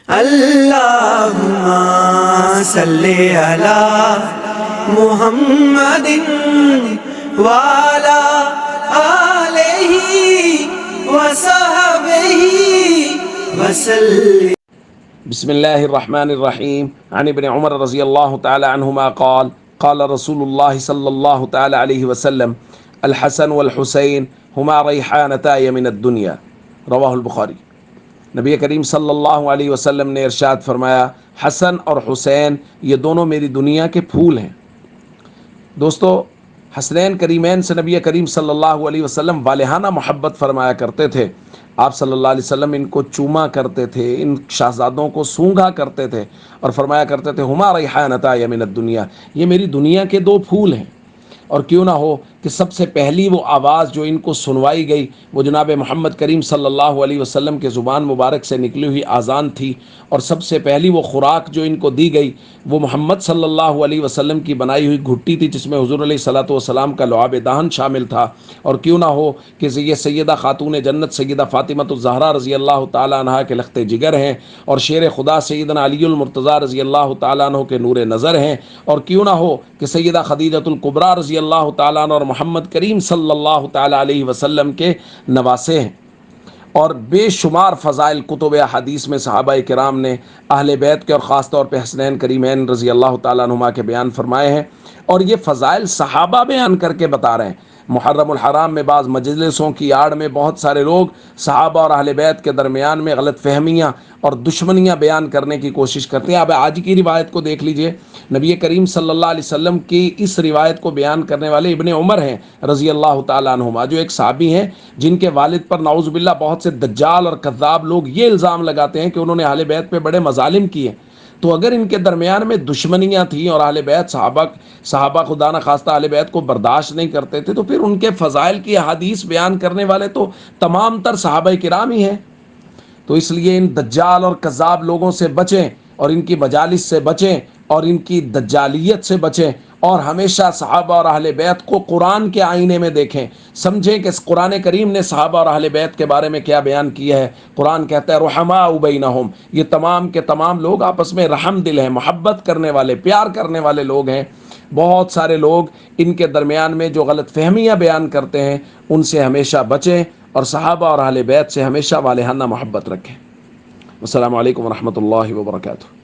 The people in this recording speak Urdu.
اللهم صل على محمد وعلى آلہ وصحبہ وسلم۔ بسم اللہ الرحمن الرحیم۔ عن ابن عمر رضی اللہ تعالی عنہما قال قال رسول اللہ صلی اللہ تعالی علیہ وسلم الحسن والحسین ہما ریحانتای من الدنیا، رواہ البخاری۔ نبی کریم صلی اللہ علیہ وسلم نے ارشاد فرمایا، حسن اور حسین یہ دونوں میری دنیا کے پھول ہیں۔ دوستو، حسنین کریمین سے نبی کریم صلی اللہ علیہ وسلم والہانہ محبت فرمایا کرتے تھے۔ آپ صلی اللہ علیہ وسلم ان کو چوما کرتے تھے، ان شہزادوں کو سونگھا کرتے تھے اور فرمایا کرتے تھے ہما ریحانتای من الدنیا، یہ میری دنیا کے دو پھول ہیں۔ اور کیوں نہ ہو کہ سب سے پہلی وہ آواز جو ان کو سنوائی گئی وہ جناب محمد کریم صلی اللہ علیہ وسلم کے زبان مبارک سے نکلی ہوئی اذان تھی، اور سب سے پہلی وہ خوراک جو ان کو دی گئی وہ محمد صلی اللہ علیہ وسلم کی بنائی ہوئی گھٹی تھی، جس میں حضور علیہ الصلوۃ والسلام کا لعاب دہن شامل تھا۔ اور کیوں نہ ہو کہ یہ سیدہ خاتون جنت سیدہ فاطمۃ الزہرا رضی اللہ تعالیٰ عنہا کے لخت جگر ہیں، اور شیر خدا سیدنا علی المرتضیٰ رضی اللہ تعالیٰ عنہ کے نور نظر ہیں۔ اور کیوں نہ ہو کہ سیدہ خدیجۃ الکبریٰ رضی اللہ تعالیٰ عنہ اور محمد کریم صلی اللہ تعالیٰ علیہ وسلم کے نواسے ہیں۔ اور بے شمار فضائل کتب احادیث میں صحابہ کرام نے اہل بیت کے اور خاص طور پہ حسنین کریمین رضی اللہ تعالیٰ عنہما کے بیان فرمائے ہیں، اور یہ فضائل صحابہ بیان کر کے بتا رہے ہیں۔ محرم الحرام میں بعض مجلسوں کی آڑ میں بہت سارے لوگ صحابہ اور اہل بیت کے درمیان میں غلط فہمیاں اور دشمنیاں بیان کرنے کی کوشش کرتے ہیں۔ اب آج کی روایت کو دیکھ لیجئے، نبی کریم صلی اللہ علیہ وسلم کی اس روایت کو بیان کرنے والے ابن عمر ہیں رضی اللہ تعالیٰ عنہما، جو ایک صحابی ہیں جن کے والد پر نعوذ باللہ بہت سے دجال اور کذاب لوگ یہ الزام لگاتے ہیں کہ انہوں نے اہل بیت پہ بڑے مظالم کیے۔ تو اگر ان کے درمیان میں دشمنیاں تھیں اور اہل بیت صحابہ خدا نہ خواستہ اہل بیت کو برداشت نہیں کرتے تھے، تو پھر ان کے فضائل کی احادیث بیان کرنے والے تو تمام تر صحابہ کرام ہی ہیں۔ تو اس لیے ان دجال اور کذاب لوگوں سے بچیں، اور ان کی مجالس سے بچیں، اور ان کی دجالیت سے بچیں، اور ہمیشہ صحابہ اور اہل بیت کو قرآن کے آئینے میں دیکھیں، سمجھیں کہ قرآن کریم نے صحابہ اور اہل بیت کے بارے میں کیا بیان کیا ہے۔ قرآن کہتا ہے رحماء بینہم، یہ تمام کے تمام لوگ آپس میں رحم دل ہیں، محبت کرنے والے، پیار کرنے والے لوگ ہیں۔ بہت سارے لوگ ان کے درمیان میں جو غلط فہمیاں بیان کرتے ہیں ان سے ہمیشہ بچیں، اور صحابہ اور اہل بیت سے ہمیشہ والہانہ محبت رکھیں۔ السلام علیکم ورحمۃ اللہ وبرکاتہ۔